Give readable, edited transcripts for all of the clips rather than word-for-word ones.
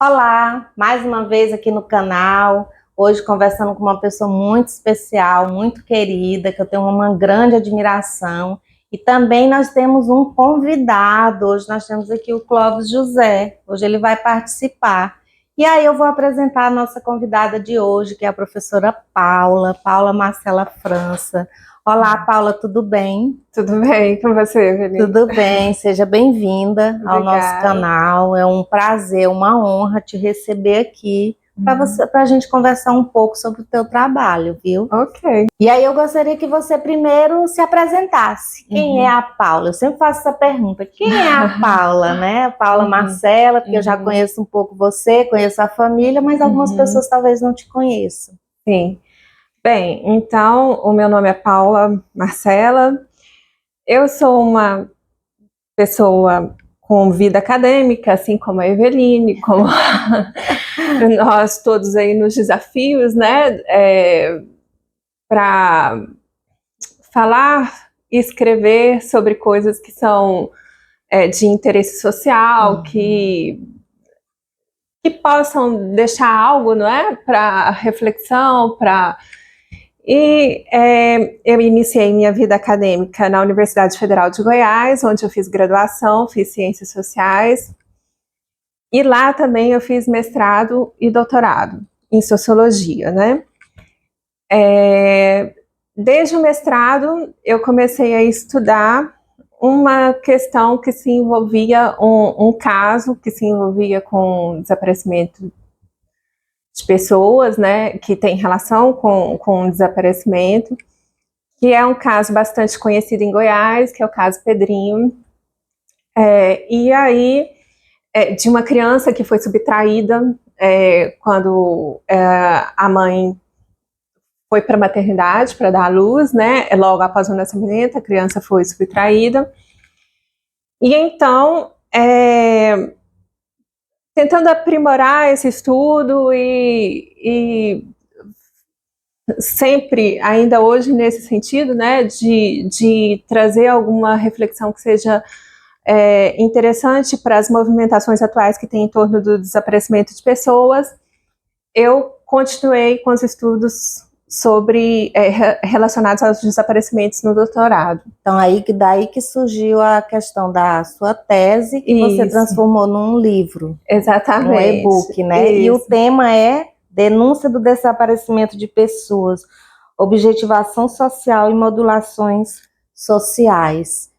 Olá, mais uma vez aqui no canal, hoje conversando com uma pessoa muito especial, muito querida, que eu tenho uma grande admiração. E também nós temos um convidado, hoje nós temos aqui o Clóvis José, hoje ele vai participar. E aí eu vou apresentar a nossa convidada de hoje, que é a professora Paula Marcela França. Olá, Paula, tudo bem? Tudo bem com você, Evelyn? Tudo bem, seja bem-vinda ao nosso canal. É um prazer, uma honra te receber aqui para a gente conversar um pouco sobre o teu trabalho, viu? Ok. E aí eu gostaria que você primeiro se apresentasse. Quem é a Paula? Eu sempre faço essa pergunta. Quem é a Paula, né? A Paula Marcela, porque eu já conheço um pouco você, conheço a família, mas algumas pessoas talvez não te conheçam. Sim. Bem, então, o meu nome é Paula Marcela. Eu sou uma pessoa com vida acadêmica, assim como a Eveline, como nós todos aí nos desafios, né? Para falar e escrever sobre coisas que são de interesse social, que possam deixar algo, não é? Para reflexão, eu iniciei minha vida acadêmica na Universidade Federal de Goiás, onde eu fiz graduação, fiz ciências sociais, e lá também eu fiz mestrado e doutorado em sociologia, né? Desde o mestrado eu comecei a estudar uma questão que se envolvia, um caso que se envolvia com desaparecimento de pessoas, né, que tem relação com o desaparecimento, que é um caso bastante conhecido em Goiás, que é o caso Pedrinho. E aí, de uma criança que foi subtraída quando a mãe foi para a maternidade para dar à luz, né, logo após o nascimento, a criança foi subtraída. E então, tentando aprimorar esse estudo e sempre, ainda hoje, nesse sentido, né, de trazer alguma reflexão que seja interessante para as movimentações atuais que tem em torno do desaparecimento de pessoas, eu continuei com os estudos relacionados aos desaparecimentos no doutorado. Então, daí que surgiu a questão da sua tese, que você transformou num livro. Exatamente. Um e-book, né? Isso. E o tema é Denúncia do Desaparecimento de Pessoas, Objetivação Social e Modulações Sociais.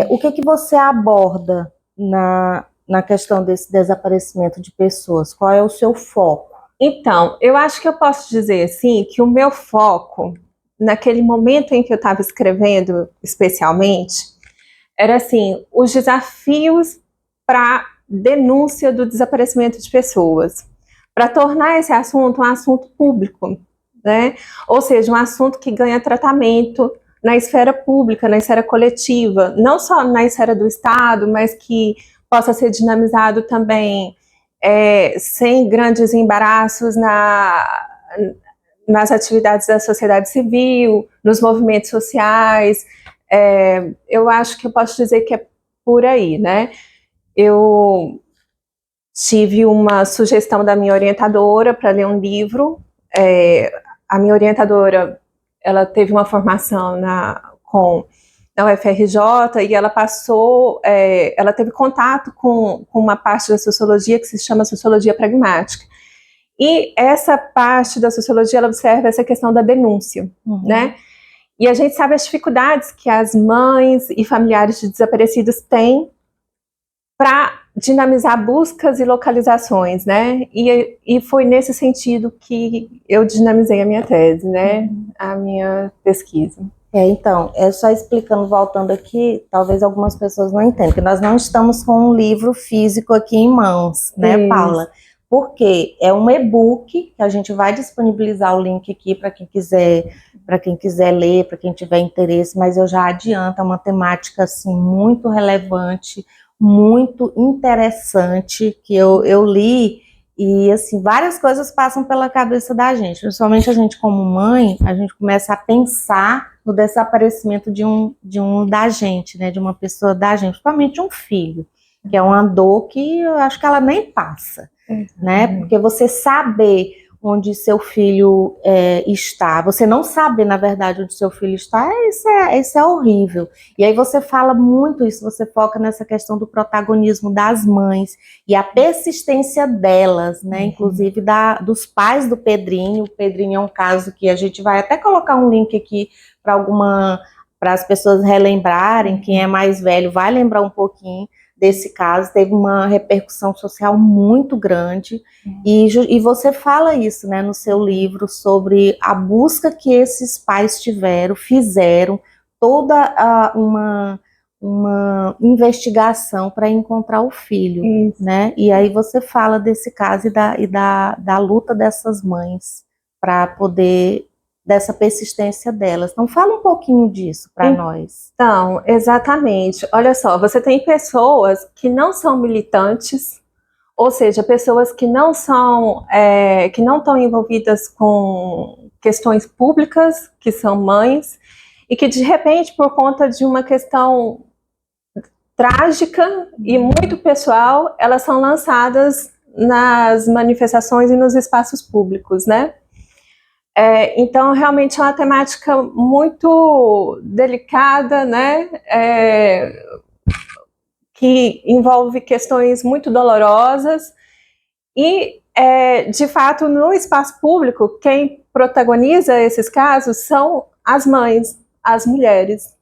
O que você aborda na questão desse desaparecimento de pessoas? Qual é o seu foco? Então, eu acho que eu posso dizer assim que o meu foco, naquele momento em que eu estava escrevendo especialmente, era assim, os desafios para denúncia do desaparecimento de pessoas, para tornar esse assunto um assunto público, né? Ou seja, um assunto que ganha tratamento na esfera pública, na esfera coletiva, não só na esfera do Estado, mas que possa ser dinamizado também sem grandes embaraços nas atividades da sociedade civil, nos movimentos sociais. Eu acho que eu posso dizer que é por aí, né? Eu tive uma sugestão da minha orientadora para ler um livro. A minha orientadora, ela teve uma formação na UFRJ e ela ela teve contato com uma parte da sociologia que se chama sociologia pragmática. E essa parte da sociologia, ela observa essa questão da denúncia, né? E a gente sabe as dificuldades que as mães e familiares de desaparecidos têm para dinamizar buscas e localizações, né? E foi nesse sentido que eu dinamizei a minha tese, né? A minha pesquisa. Então, só explicando, voltando aqui, talvez algumas pessoas não entendam, que nós não estamos com um livro físico aqui em mãos, né, Paula? Porque é um e-book que a gente vai disponibilizar o link aqui para quem quiser ler, para quem tiver interesse, mas eu já adianto, é uma temática assim muito relevante, muito interessante, que eu li. E, assim, várias coisas passam pela cabeça da gente, principalmente a gente como mãe, a gente começa a pensar no desaparecimento de um da gente, né, de uma pessoa da gente, principalmente um filho, que é uma dor que eu acho que ela nem passa. né? Porque você saber onde seu filho está, você não saber, na verdade, onde seu filho está, isso é horrível. E aí você fala muito isso, você foca nessa questão do protagonismo das mães e a persistência delas, né? Inclusive dos pais do Pedrinho. O Pedrinho é um caso que a gente vai até colocar um link aqui para as pessoas relembrarem. Quem é mais velho vai lembrar um pouquinho desse caso, teve uma repercussão social muito grande, e você fala isso, né, no seu livro, sobre a busca que esses pais fizeram, toda uma investigação para encontrar o filho, né, e aí você fala desse caso e da luta dessas mães para poder, dessa persistência delas. Então fala um pouquinho disso para nós. Então, exatamente. Olha só, você tem pessoas que não são militantes, ou seja, pessoas que não são, que não estão envolvidas com questões públicas, que são mães, e que de repente, por conta de uma questão trágica e muito pessoal, elas são lançadas nas manifestações e nos espaços públicos, né? Então, realmente é uma temática muito delicada, né? Que envolve questões muito dolorosas e, de fato, no espaço público, quem protagoniza esses casos são as mães, as mulheres,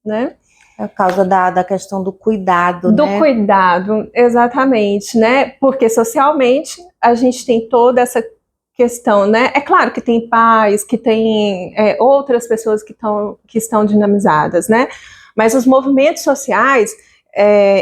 né? É por causa da questão do cuidado, do né? Do cuidado, exatamente, né? Porque socialmente a gente tem toda essa questão, né? É claro que tem pais, que tem outras pessoas que estão dinamizadas, né? Mas os movimentos sociais,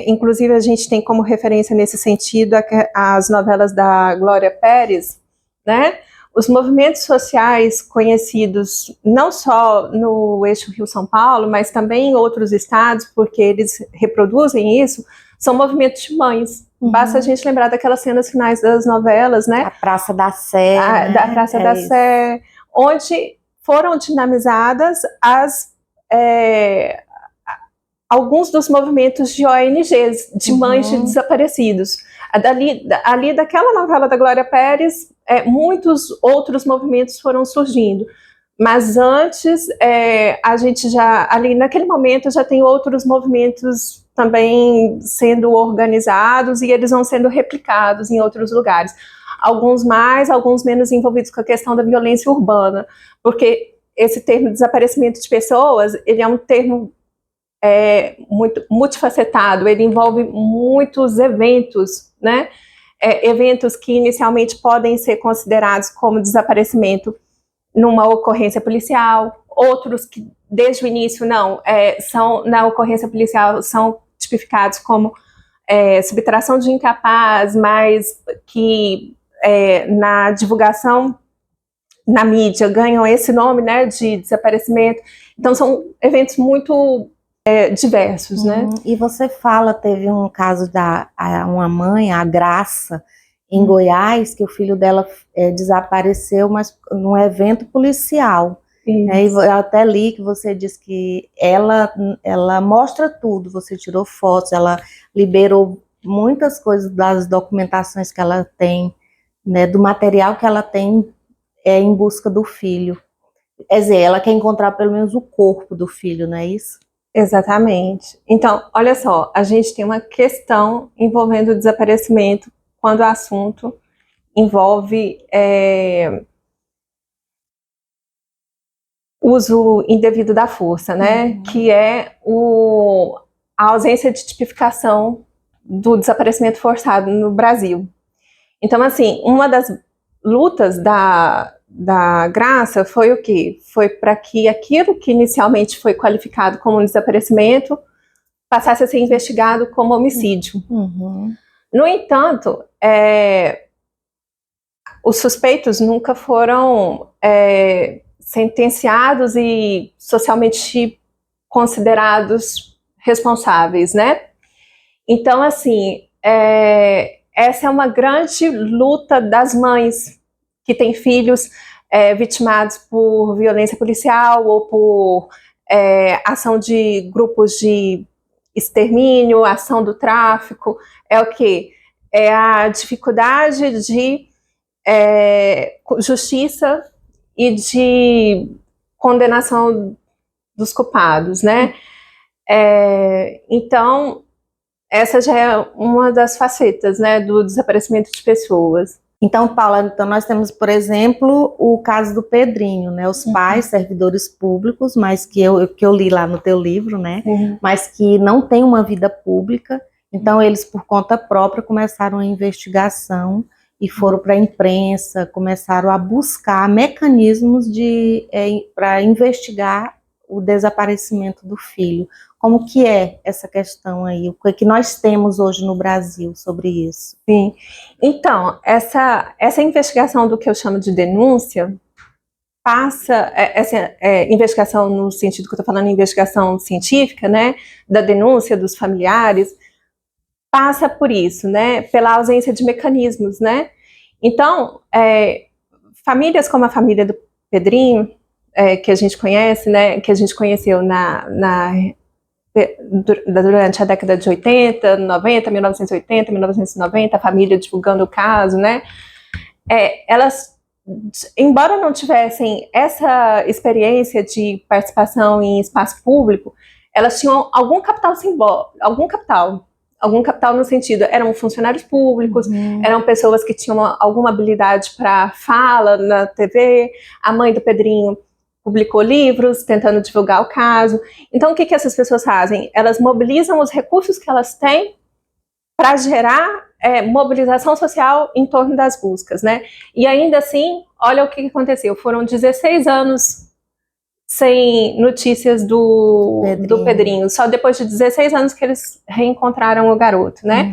inclusive a gente tem como referência nesse sentido as novelas da Glória Pérez, né? Os movimentos sociais conhecidos não só no eixo Rio-São Paulo, mas também em outros estados, porque eles reproduzem isso, são movimentos de mães. Basta a gente lembrar daquelas cenas finais das novelas, né? A Praça da Sé, né? Da Praça da Sé, onde foram dinamizadas alguns dos movimentos de ONGs, de mães de desaparecidos. Ali daquela novela da Glória Pérez, muitos outros movimentos foram surgindo. Mas antes, a gente ali naquele momento, já tem outros movimentos também sendo organizados e eles vão sendo replicados em outros lugares. Alguns mais, alguns menos envolvidos com a questão da violência urbana, porque esse termo desaparecimento de pessoas, ele é um termo muito multifacetado, ele envolve muitos eventos, né? Eventos que inicialmente podem ser considerados como desaparecimento numa ocorrência policial, outros que desde o início são na ocorrência policial são tipificados como subtração de incapaz, mas que na divulgação na mídia ganham esse nome, né, de desaparecimento. Então são eventos muito diversos, né? E você fala, teve um caso uma mãe, a Graça, em Goiás, que o filho dela desapareceu, mas num evento policial. Né? E eu até li que você disse que ela mostra tudo, você tirou fotos, ela liberou muitas coisas das documentações que ela tem, né, do material que ela tem em busca do filho. Quer dizer, ela quer encontrar pelo menos o corpo do filho, não é isso? Exatamente. Então, olha só, a gente tem uma questão envolvendo o desaparecimento quando o assunto envolve uso indevido da força, né? Que é a ausência de tipificação do desaparecimento forçado no Brasil. Então, assim, uma das lutas da Graça foi o quê? Foi para que aquilo que inicialmente foi qualificado como um desaparecimento passasse a ser investigado como homicídio. No entanto, os suspeitos nunca foram sentenciados e socialmente considerados responsáveis, né? Então, assim, essa é uma grande luta das mães que têm filhos vitimados por violência policial ou por ação de grupos de extermínio, ação do tráfico. É o quê? é a dificuldade de justiça e de condenação dos culpados, né? Então, essa já é uma das facetas, né, do desaparecimento de pessoas. Então, Paula, então nós temos, por exemplo, o caso do Pedrinho, né? Os pais, servidores públicos, mas que eu li lá no teu livro, né? Mas que não têm uma vida pública. Então, eles, por conta própria, começaram a investigação e foram para a imprensa, começaram a buscar mecanismos para investigar o desaparecimento do filho. Como que é essa questão aí? O que nós temos hoje no Brasil sobre isso? Sim. Então, essa investigação do que eu chamo de denúncia passa, essa investigação no sentido que eu estou falando, investigação científica, né, da denúncia dos familiares, passa por isso, né, pela ausência de mecanismos, né. Então, famílias como a família do Pedrinho, que a gente conhece, né, que a gente conheceu durante a década de 80, 90, 1980, 1990, a família divulgando o caso, né? Elas, embora não tivessem essa experiência de participação em espaço público, elas tinham algum capital simbólico, algum capital no sentido, eram funcionários públicos, eram pessoas que tinham alguma habilidade para fala na TV, a mãe do Pedrinho publicou livros tentando divulgar o caso. Então, o que essas pessoas fazem? Elas mobilizam os recursos que elas têm para gerar mobilização social em torno das buscas, né? E ainda assim, olha o que aconteceu. Foram 16 anos sem notícias do Pedrinho. Só depois de 16 anos que eles reencontraram o garoto, né?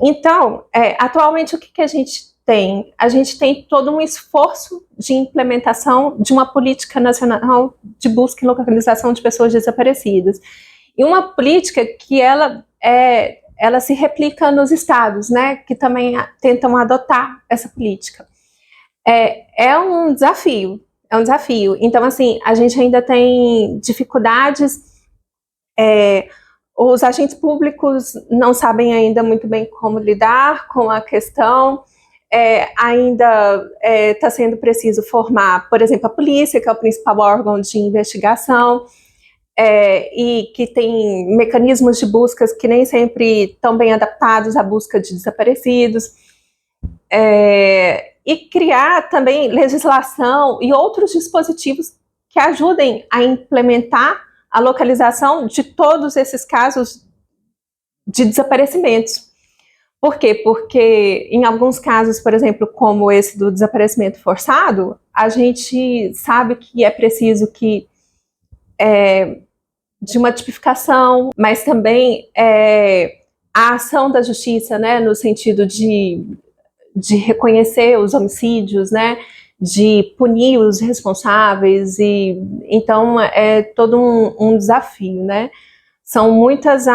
Então, atualmente, o que a gente tem? A gente tem todo um esforço de implementação de uma política nacional de busca e localização de pessoas desaparecidas. E uma política que ela se replica nos estados, né, que também tentam adotar essa política. É um desafio. Então, assim, a gente ainda tem dificuldades, os agentes públicos não sabem ainda muito bem como lidar com a questão, ainda está sendo preciso formar, por exemplo, a polícia, que é o principal órgão de investigação, e que tem mecanismos de buscas que nem sempre estão bem adaptados à busca de desaparecidos, e criar também legislação e outros dispositivos que ajudem a implementar a localização de todos esses casos de desaparecimentos. Por quê? Porque em alguns casos, por exemplo, como esse do desaparecimento forçado, a gente sabe que é preciso de uma tipificação, mas também a ação da justiça, né, no sentido de reconhecer os homicídios, né, de punir os responsáveis, e então é todo um desafio, né? São muitas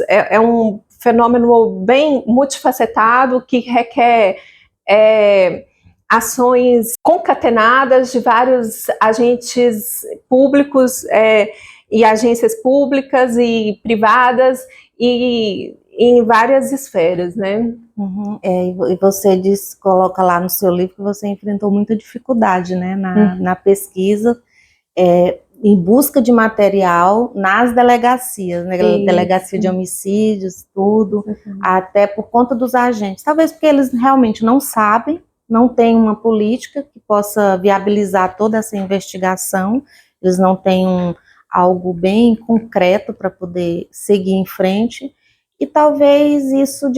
é um fenômeno bem multifacetado que requer ações concatenadas de vários agentes públicos e agências públicas e privadas e em várias esferas, né? E você coloca lá no seu livro que você enfrentou muita dificuldade, né, na pesquisa, em busca de material nas delegacias, né, delegacia de homicídios, tudo, até por conta dos agentes, talvez porque eles realmente não sabem, não têm uma política que possa viabilizar toda essa investigação, eles não têm algo bem concreto para poder seguir em frente. E talvez isso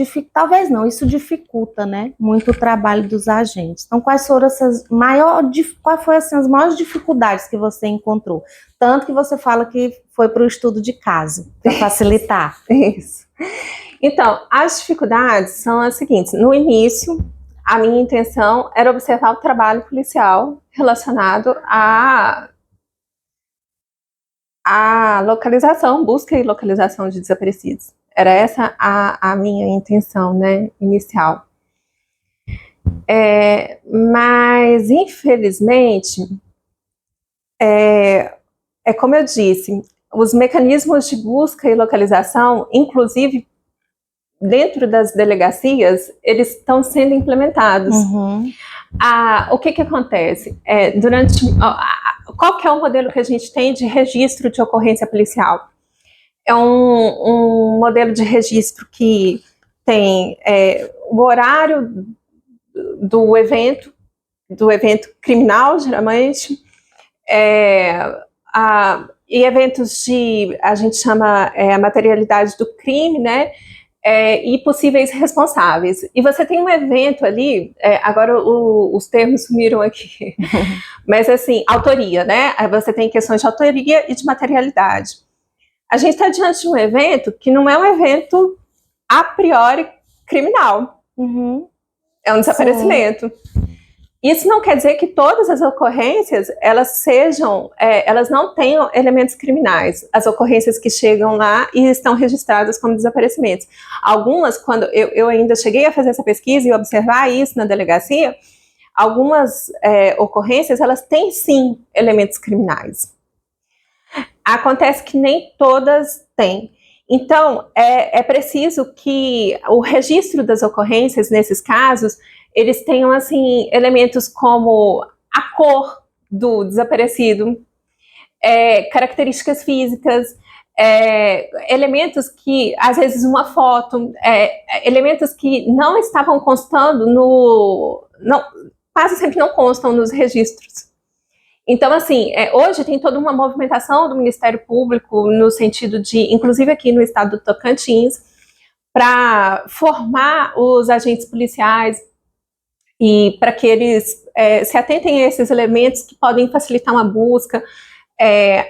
dificulta, né, muito o trabalho dos agentes. Então, quais foram as maiores dificuldades que você encontrou? Tanto que você fala que foi para o estudo de caso, para facilitar. Isso. Então, as dificuldades são as seguintes. No início, a minha intenção era observar o trabalho policial relacionado à localização, busca e localização de desaparecidos. Era essa a minha intenção, né, inicial. Mas, infelizmente, como eu disse, os mecanismos de busca e localização, inclusive dentro das delegacias, eles estão sendo implementados. O que acontece? Qual que é o modelo que a gente tem de registro de ocorrência policial? É um modelo de registro que tem o horário do evento criminal, geralmente, e eventos a gente chama a materialidade do crime, né? E possíveis responsáveis. E você tem um evento ali, agora os termos sumiram aqui, mas assim, autoria, né? Aí você tem questões de autoria e de materialidade. A gente está diante de um evento que não é um evento a priori criminal. É um desaparecimento. Isso não quer dizer que todas as ocorrências, elas não tenham elementos criminais. As ocorrências que chegam lá e estão registradas como desaparecimentos. Algumas, quando eu ainda cheguei a fazer essa pesquisa e observar isso na delegacia, algumas ocorrências, elas têm sim elementos criminais. Acontece que nem todas têm. Então, é preciso que o registro das ocorrências, nesses casos, eles tenham, assim, elementos como a cor do desaparecido, características físicas, elementos que, às vezes, uma foto, elementos que não estavam constando quase sempre não constam nos registros. Então, assim, hoje tem toda uma movimentação do Ministério Público no sentido de, inclusive aqui no estado do Tocantins, para formar os agentes policiais e para que eles se atentem a esses elementos que podem facilitar uma busca,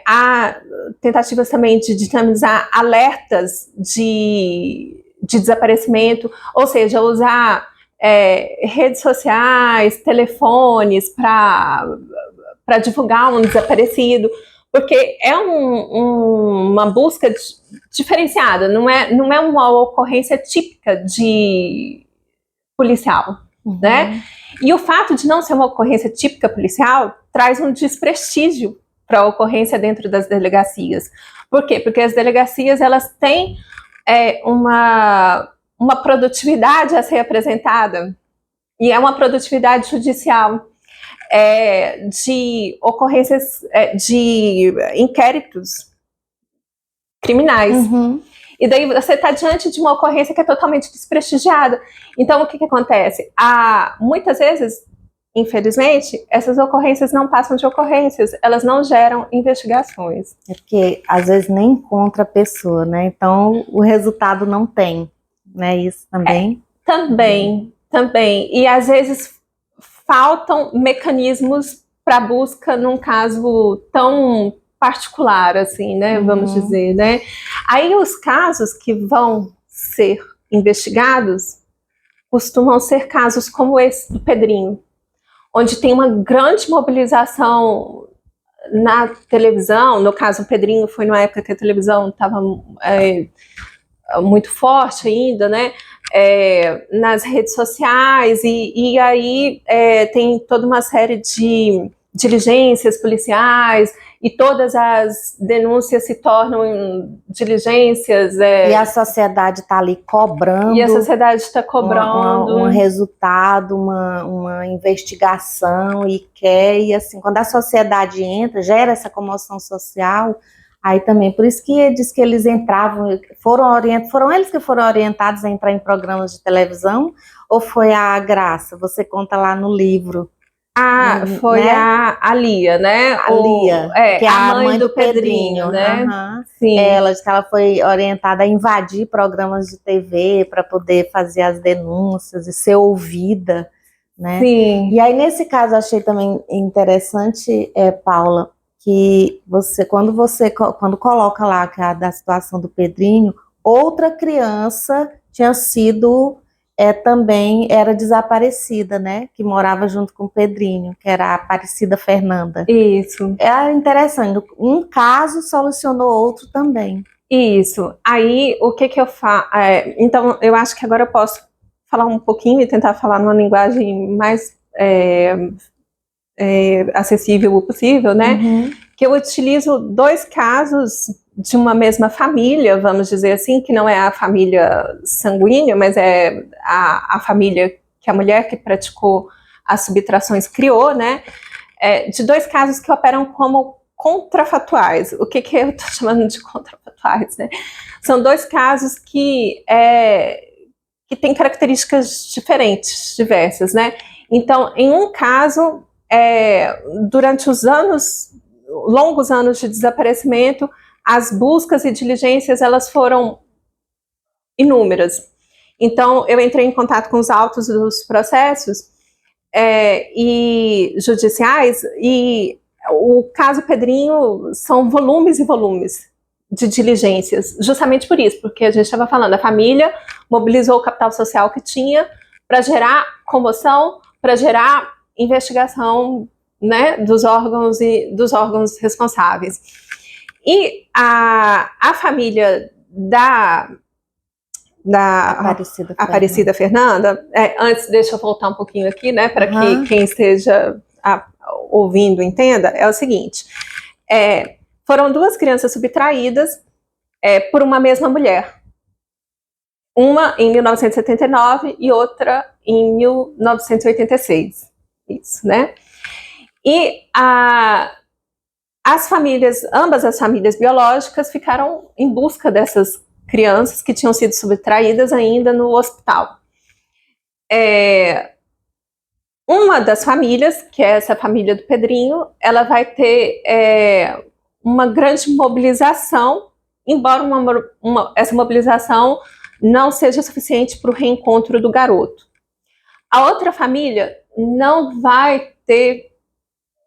há tentativas também de dinamizar alertas de desaparecimento, ou seja, usar redes sociais, telefones para divulgar um desaparecido, porque é uma busca diferenciada, não é uma ocorrência típica de policial, né? E o fato de não ser uma ocorrência típica policial traz um desprestígio para a ocorrência dentro das delegacias. Por quê? Porque as delegacias, elas têm uma produtividade a ser apresentada, e é uma produtividade judicial, de ocorrências, de inquéritos criminais. E daí você está diante de uma ocorrência que é totalmente desprestigiada. Então, o que acontece? Muitas vezes, infelizmente, essas ocorrências não passam de ocorrências, elas não geram investigações. É porque, às vezes, nem encontra a pessoa, né? Então, o resultado não tem, né? Isso também? Também. E, às vezes, faltam mecanismos para busca num caso tão particular, assim, né, vamos dizer, né? Aí os casos que vão ser investigados costumam ser casos como esse do Pedrinho, onde tem uma grande mobilização na televisão. No caso, o Pedrinho foi numa época que a televisão estava muito forte ainda, né? Nas redes sociais, e aí tem toda uma série de diligências policiais, e todas as denúncias se tornam diligências. E a sociedade está ali cobrando. E a sociedade está cobrando. Um resultado, uma investigação, e assim, quando a sociedade entra, gera essa comoção social. Aí também, por isso que diz que eles entravam, foram eles que foram orientados a entrar em programas de televisão, ou foi a Graça? Você conta lá no livro. Foi, né? a Lia, né? A Lia, que é a mãe do Pedrinho, né? Sim. Ela disse que ela foi orientada a invadir programas de TV para poder fazer as denúncias e ser ouvida, né? Sim. E aí, nesse caso, achei também interessante, Paula, que quando coloca lá que da situação do Pedrinho, outra criança tinha sido também era desaparecida, né? Que morava junto com o Pedrinho, que era a Aparecida Fernanda. Isso. É interessante. Um caso solucionou outro também. Isso. Aí, o que eu faço? Então, eu acho que agora eu posso falar um pouquinho e tentar falar numa linguagem mais acessível possível, né? Que eu utilizo dois casos de uma mesma família, vamos dizer assim, que não é a família sanguínea, mas é a família que a mulher que praticou as subtrações criou, né? De 2 casos que operam como contrafatuais. O que eu estou chamando de contrafatuais, né? São 2 casos que têm características diferentes, diversas, né? Então, em um caso, durante os longos anos de desaparecimento, as buscas e diligências, elas foram inúmeras. Então, eu entrei em contato com os autos dos processos e judiciais, e o caso Pedrinho são volumes e volumes de diligências, justamente por isso, porque a gente estava falando, a família mobilizou o capital social que tinha para gerar comoção, para gerar investigação, né, dos órgãos responsáveis. E a família da Aparecida Fernanda, antes, deixa eu voltar um pouquinho aqui, né, para que quem esteja ouvindo entenda, é o seguinte, foram 2 crianças subtraídas por uma mesma mulher, uma em 1979 e outra em 1986, isso, né, e ambas as famílias biológicas ficaram em busca dessas crianças que tinham sido subtraídas ainda no hospital. Uma das famílias, que é essa família do Pedrinho, ela vai ter uma grande mobilização, embora essa mobilização não seja suficiente para o reencontro do garoto. A outra família não vai ter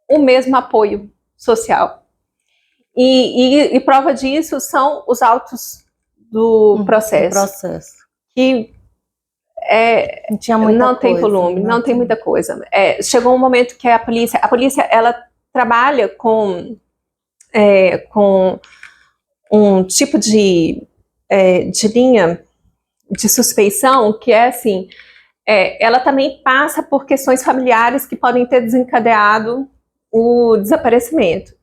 o mesmo apoio social. E prova disso são os autos do processo. Que não tem volume, não tem muita coisa. Chegou um momento que a polícia ela trabalha com um tipo de linha de suspeição que é assim, ela também passa por questões familiares que podem ter desencadeado o desaparecimento.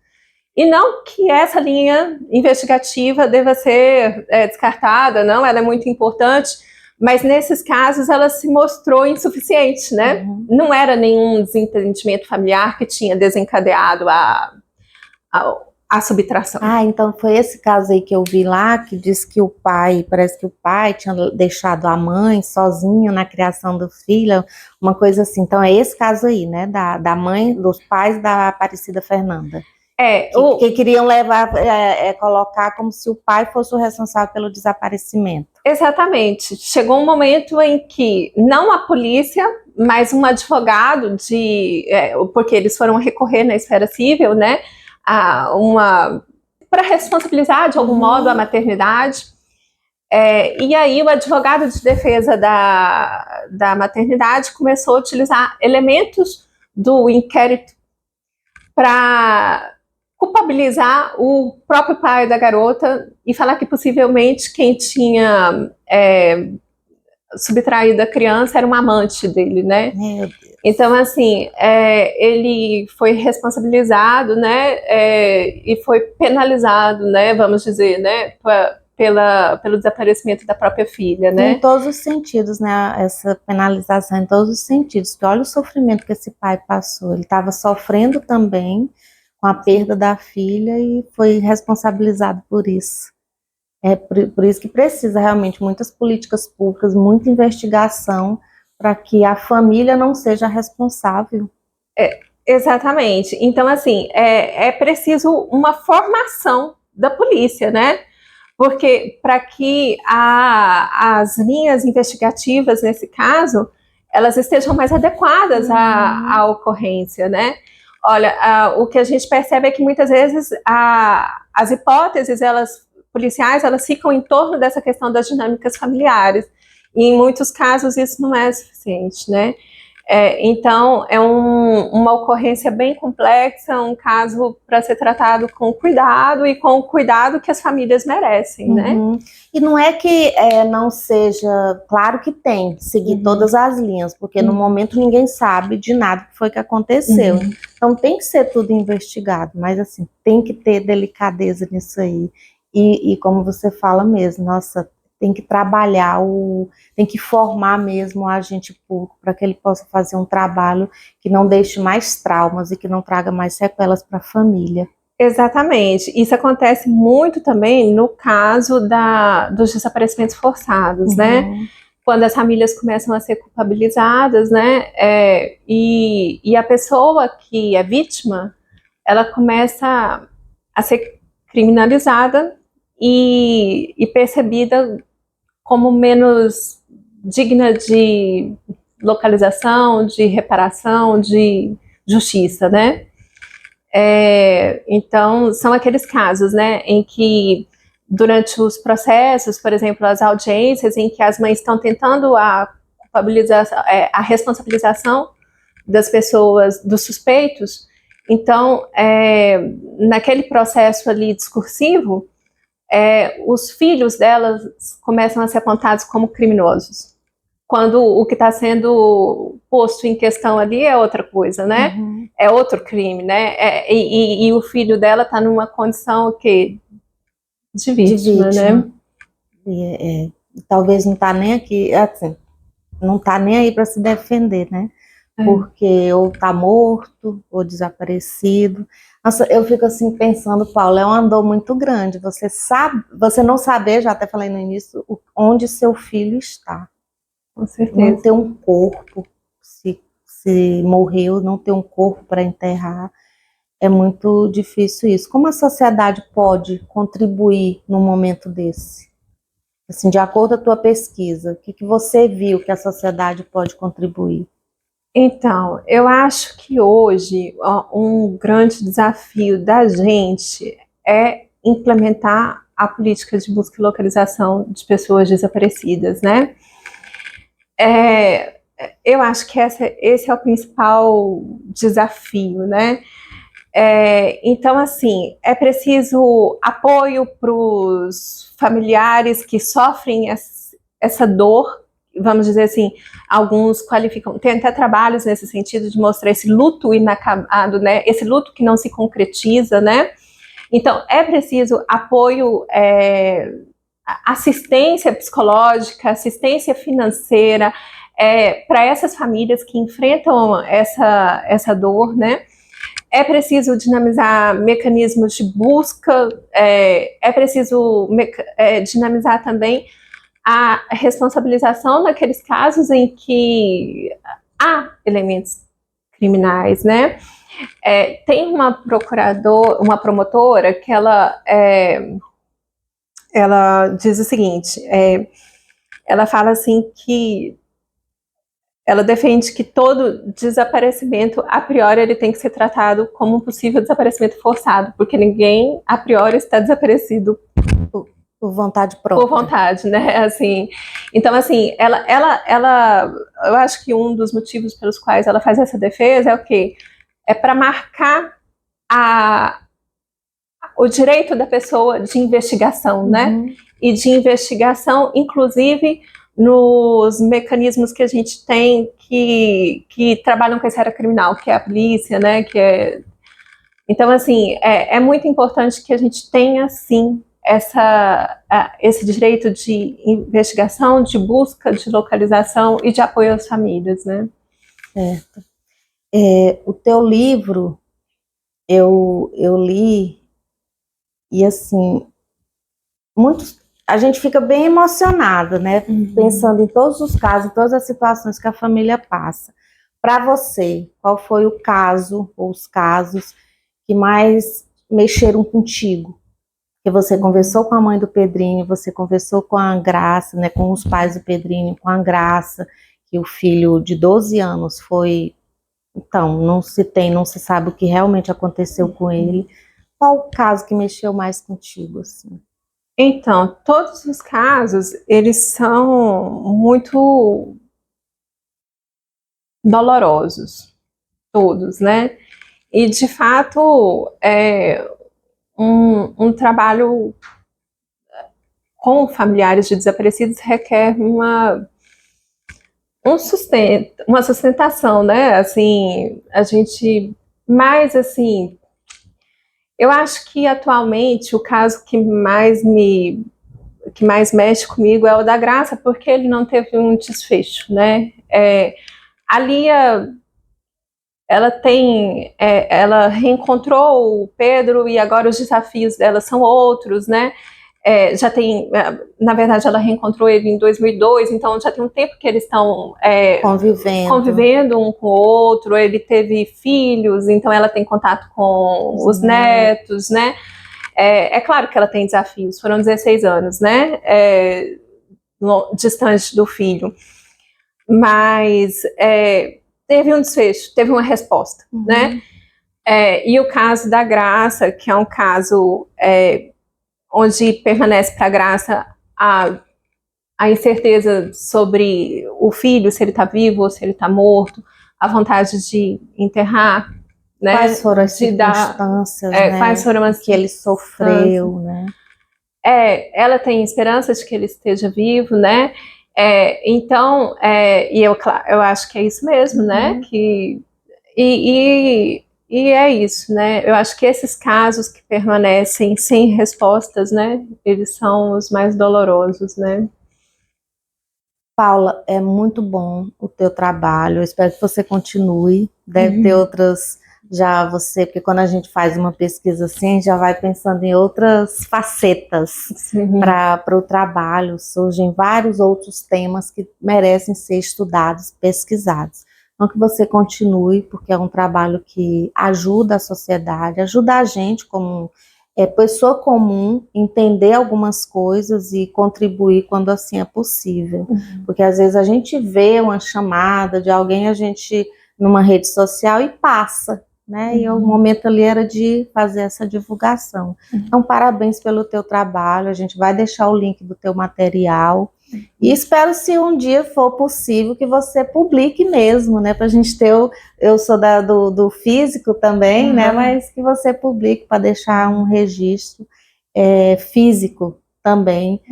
E não que essa linha investigativa deva ser descartada, não, ela é muito importante, mas nesses casos ela se mostrou insuficiente, né? Uhum. Não era nenhum desentendimento familiar que tinha desencadeado a subtração. Então foi esse caso aí que eu vi lá, que diz que parece que o pai tinha deixado a mãe sozinha na criação do filho, uma coisa assim. Então é esse caso aí, né, da mãe, dos pais da Aparecida Fernanda. Que queriam colocar como se o pai fosse o responsável pelo desaparecimento. Exatamente. Chegou um momento em que não a polícia, mas um advogado porque eles foram recorrer na esfera civil, né, para responsabilizar de algum modo a maternidade. E aí o advogado de defesa da maternidade começou a utilizar elementos do inquérito para culpabilizar o próprio pai da garota e falar que possivelmente quem tinha subtraído a criança era uma amante dele, né? Meu Deus. Então, assim, ele foi responsabilizado, né, e foi penalizado, né, vamos dizer, né, pelo desaparecimento da própria filha, né? Em todos os sentidos, né, essa penalização em todos os sentidos, porque olha o sofrimento que esse pai passou, ele estava sofrendo também com a perda da filha e foi responsabilizado por isso. Por isso que precisa realmente muitas políticas públicas, muita investigação para que a família não seja responsável. Exatamente. Então, assim, é preciso uma formação da polícia, né? Porque para que as linhas investigativas, nesse caso, elas estejam mais adequadas à ocorrência, né? Olha, o que a gente percebe é que muitas vezes as hipóteses policiais, elas ficam em torno dessa questão das dinâmicas familiares. E em muitos casos isso não é suficiente, né? Então, é uma ocorrência bem complexa, um caso para ser tratado com cuidado e com o cuidado que as famílias merecem, né? E não é que não seja, claro que tem, seguir todas as linhas, porque no momento ninguém sabe de nada que foi que aconteceu. Então tem que ser tudo investigado, mas assim, tem que ter delicadeza nisso aí. E como você fala mesmo, nossa, tem que trabalhar, tem que formar mesmo o agente público para que ele possa fazer um trabalho que não deixe mais traumas e que não traga mais sequelas para a família. Exatamente. Isso acontece muito também no caso dos desaparecimentos forçados, né? Quando as famílias começam a ser culpabilizadas, né? E a pessoa que é vítima, ela começa a ser criminalizada e percebida como menos digna de localização, de reparação, de justiça, né? Então, são aqueles casos, né, em que durante os processos, por exemplo, as audiências em que as mães estão tentando a responsabilização das pessoas, dos suspeitos, então, naquele processo ali discursivo, os filhos delas começam a ser apontados como criminosos. Quando o que está sendo posto em questão ali é outra coisa, né? É outro crime, né? E o filho dela está numa condição que de vítima, né? Talvez não está nem aqui, assim, não está nem aí para se defender, né? Porque ou está morto ou desaparecido. Nossa, eu fico assim pensando, Paulo, é uma dor muito grande. Você não saber, já até falei no início, onde seu filho está. Com certeza. Não ter um corpo, se morreu, não ter um corpo para enterrar, é muito difícil isso. Como a sociedade pode contribuir num momento desse? Assim, de acordo com a tua pesquisa, o que você viu que a sociedade pode contribuir? Então, eu acho que hoje um grande desafio da gente é implementar a política de busca e localização de pessoas desaparecidas, né? Eu acho que esse é o principal desafio, né? Então, assim, é preciso apoio para os familiares que sofrem essa dor, vamos dizer assim, alguns qualificam, tem até trabalhos nesse sentido de mostrar esse luto inacabado, né? Esse luto que não se concretiza, né? Então, é preciso apoio, assistência psicológica, assistência financeira, para essas famílias que enfrentam essa dor, né? É preciso dinamizar mecanismos de busca, é preciso dinamizar também a responsabilização naqueles casos em que há elementos criminais, né? Tem uma promotora que ela diz o seguinte, ela fala assim que ela defende que todo desaparecimento, a priori, ele tem que ser tratado como um possível desaparecimento forçado, porque ninguém, a priori, está desaparecido por vontade própria. Por vontade, né? Assim, então, assim, eu acho que um dos motivos pelos quais ela faz essa defesa é o quê? É para marcar o direito da pessoa de investigação, né? E de investigação, inclusive, nos mecanismos que a gente tem que trabalham com essa área criminal, que é a polícia, né? Então, assim, é muito importante que a gente tenha, sim, esse direito de investigação, de busca, de localização e de apoio às famílias, né? Certo. O teu livro, eu li, e assim, a gente fica bem emocionada, né? Pensando em todos os casos, em todas as situações que a família passa. Para você, qual foi o caso ou os casos que mais mexeram contigo? Que você conversou com a mãe do Pedrinho, você conversou com a Graça, né, com os pais do Pedrinho, com a Graça, que o filho de 12 anos foi... Então, não se sabe o que realmente aconteceu com ele. Qual o caso que mexeu mais contigo, assim? Então, todos os casos, eles são muito dolorosos, todos, né? E, de fato, um trabalho com familiares de desaparecidos requer uma sustentação, né? Assim, a gente, mais assim, Eu acho que atualmente o caso que mais mexe comigo é o da Graça, porque ele não teve um desfecho, né? A Lia, ela reencontrou o Pedro e agora os desafios dela são outros, né? Na verdade, ela reencontrou ele em 2002, então já tem um tempo que eles estão convivendo um com o outro. Ele teve filhos, então ela tem contato com os netos, né? É claro que ela tem desafios, foram 16 anos, né? Distante do filho. Mas teve um desfecho, teve uma resposta, né? E o caso da Graça, que é um caso onde permanece para a Graça a incerteza sobre o filho, se ele está vivo ou se ele está morto, a vontade de enterrar, né? Quais foram as circunstâncias, né? Quais foram as que ele sofreu, né? Ela tem esperança de que ele esteja vivo, né? Então, e eu acho que é isso mesmo, né? E é isso, né? Eu acho que esses casos que permanecem sem respostas, né? Eles são os mais dolorosos, né? Paula, é muito bom o teu trabalho. Eu espero que você continue. Deve ter outras, porque quando a gente faz uma pesquisa assim, já vai pensando em outras facetas para o trabalho. Surgem vários outros temas que merecem ser estudados, pesquisados. Então, que você continue, porque é um trabalho que ajuda a sociedade, ajuda a gente como pessoa comum, entender algumas coisas e contribuir quando assim é possível. Porque às vezes a gente vê uma chamada de alguém, a gente numa rede social e passa, né? E o momento ali era de fazer essa divulgação. Então, parabéns pelo teu trabalho, a gente vai deixar o link do teu material. E espero, se um dia for possível, que você publique mesmo, né? Para a gente ter eu sou do físico também, né? Mas que você publique para deixar um registro físico também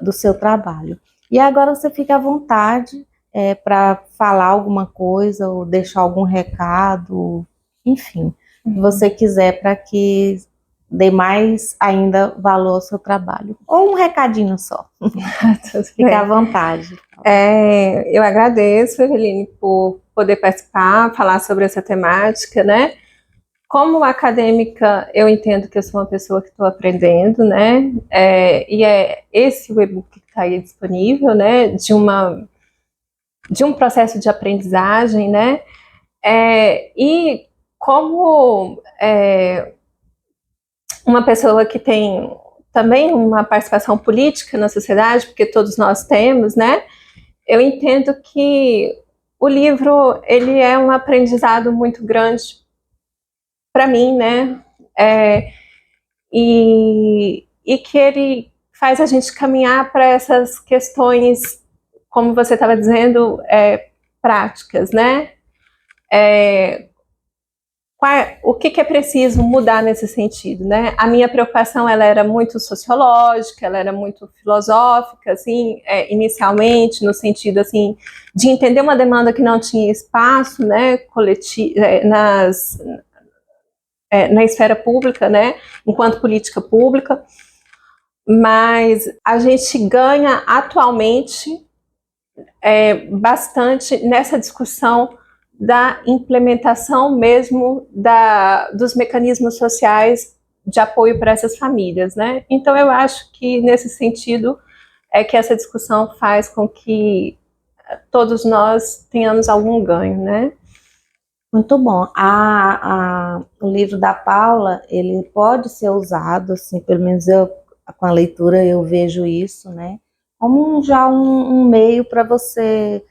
do seu trabalho. E agora você fica à vontade para falar alguma coisa ou deixar algum recado, enfim, que você quiser para que dê mais ainda valor ao seu trabalho. Ou um recadinho só. Fica à vontade. Eu agradeço, Eveline, por poder participar, falar sobre essa temática, né? Como acadêmica, eu entendo que eu sou uma pessoa que estou aprendendo, né? E é esse o e-book que está aí disponível, né? De um processo de aprendizagem, né? E como uma pessoa que tem também uma participação política na sociedade, porque todos nós temos, né? Eu entendo que o livro, ele é um aprendizado muito grande para mim, né? E que ele faz a gente caminhar para essas questões, como você estava dizendo, práticas, né? O que é preciso mudar nesse sentido, né? A minha preocupação, ela era muito sociológica, ela era muito filosófica, assim, inicialmente, no sentido, assim, de entender uma demanda que não tinha espaço, né, na esfera pública, né, enquanto política pública, mas a gente ganha atualmente bastante nessa discussão da implementação mesmo dos mecanismos sociais de apoio para essas famílias, né? Então eu acho que nesse sentido é que essa discussão faz com que todos nós tenhamos algum ganho, né? Muito bom. O livro da Paula, ele pode ser usado, assim, pelo menos com a leitura eu vejo isso, né? Como já um meio para você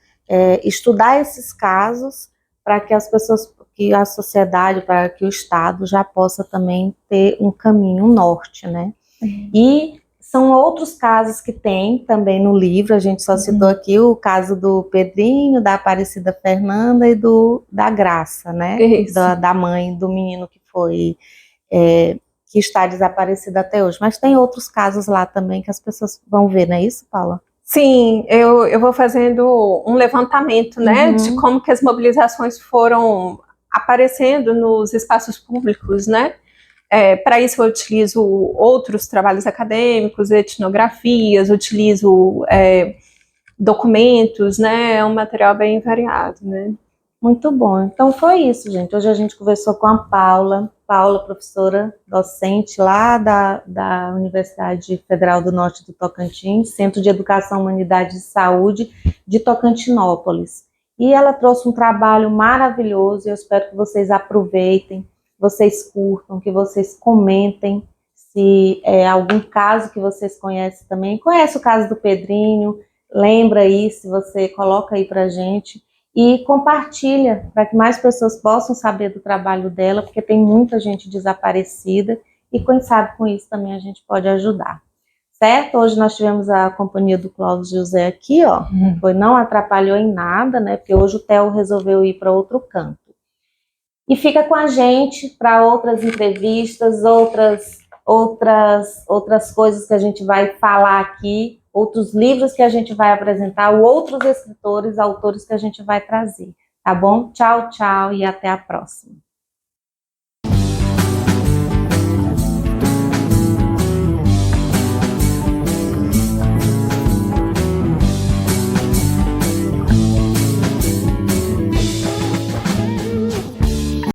estudar esses casos, para que as pessoas, que a sociedade, para que o Estado já possa também ter um caminho, um norte, né? E são outros casos que tem também no livro, a gente só citou aqui o caso do Pedrinho, da Aparecida Fernanda e da Graça, né? Da mãe do menino que foi, que está desaparecida até hoje. Mas tem outros casos lá também que as pessoas vão ver, não é isso, Paula? Sim, eu vou fazendo um levantamento, né, de como que as mobilizações foram aparecendo nos espaços públicos, né, Para isso eu utilizo outros trabalhos acadêmicos, etnografias, utilizo documentos, né? É um material bem variado, né? Muito bom. Então foi isso, gente. Hoje a gente conversou com a Paula. Paula, professora docente lá da Universidade Federal do Norte do Tocantins, Centro de Educação, Humanidade e Saúde de Tocantinópolis. E ela trouxe um trabalho maravilhoso e eu espero que vocês aproveitem, vocês curtam, que vocês comentem se é algum caso que vocês conhecem também. Conhece o caso do Pedrinho? Lembra aí, se você coloca aí pra gente. E compartilha para que mais pessoas possam saber do trabalho dela, porque tem muita gente desaparecida e quem sabe com isso também a gente pode ajudar. Certo? Hoje nós tivemos a companhia do Clóvis José aqui, ó. Não atrapalhou em nada, né? Porque hoje o Theo resolveu ir para outro canto. E fica com a gente para outras entrevistas, outras coisas que a gente vai falar aqui, outros livros que a gente vai apresentar, outros escritores, autores que a gente vai trazer, tá bom? Tchau, tchau e até a próxima.